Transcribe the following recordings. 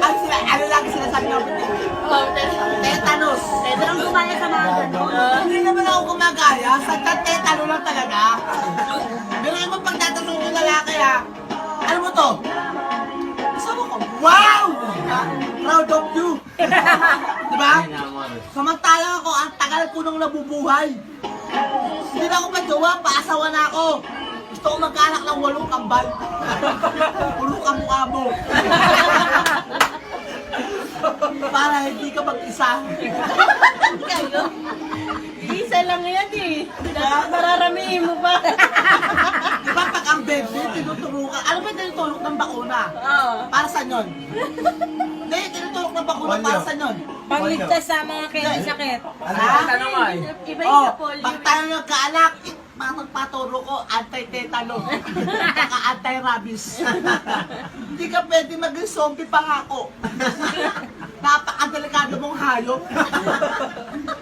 Ano lang sinasabi ng tetanus. Parang gumaya sa mga ganun. Hindi naman ako gumagaya. Sa tetano lang talaga. Pero yung pagtatanong yung lalaki ano mo to? Kasama ko, wow! Proud of you! Diba? Samantalang ako, ang tagal ko nang nabubuhay. Hindi na ako magjowa, paasawa na ako. Gusto ko magkaanak ng 8 kambal. Puro kamukha mo. Para hindi ka mag-isa. Kayo? Isa lang yan eh. Mararamihin mo pa. Diba pag ang baby, tinuturukan. Ano ba tinutulok ng bakuna? Oo. Para saan yun? Hindi, tinutulok ng bakuna para saan yun? Pangligtas sa mga sakit. Iba yung sa polio. Pag tayo nagkaanak, magpaturo ko, anti-tetano. Saka anti-rabies. Hindi ka pwede maging zombie pangako. Napakadelikado mong hayop.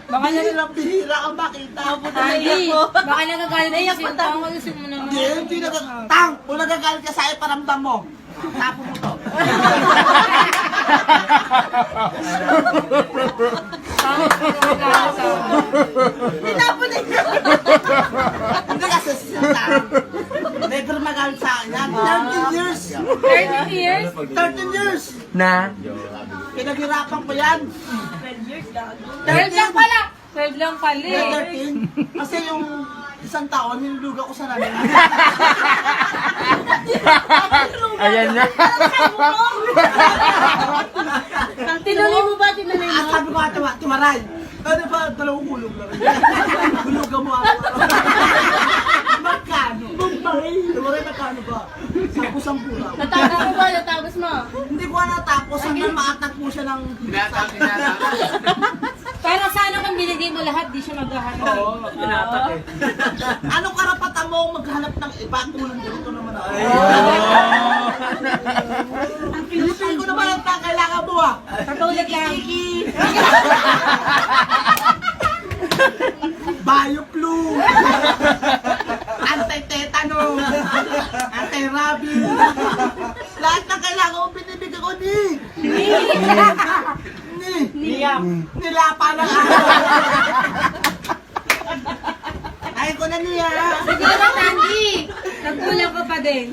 Baka Bihira kang makita. Ay, baka nagagalit na kasi yung tao. Ayusin mo naman. Hindi Tang! Kung nagagalit ka sa'yo, paramdam mo. Tapo mo to. Tinapon na yun. Hindi kasi sinatang. Never magalit sa akin yan. 13 years. 13 years? 13 years. Na? Pinaghirapan ko yan. 12 years gago. 12 lang pala. 12 lang pala eh. 13. Kasi yung isang taon, niluluga ko sa namin. Ayan na. Tinuloy mo ba? Tinuloy At mo? sabi ko ate, timaray. Ano ba, dalawang hulog lang. Hulugan mo ako. Magkano? Bumbay. Timaray, magkano ba? 10-10 lang. Natapos mo ba? Natapos mo? Hindi ko natapos hanggang maatag po siya ng... Pero sana kung binigay mo lahat, di siya maghahanap. Anong karapatan mo maghanap ng iba? Tulong dito naman ako. Pilitin ko naman ang kailangan mo Katulad lang. Kiki! Bioflu! Anti-tetano! Anti-rabies! Lahat ng kailangan mo binibigyan ko nilapa ng araw! Ayaw ko na niya! Sige na, Tandy. Nagkulang ka pa din.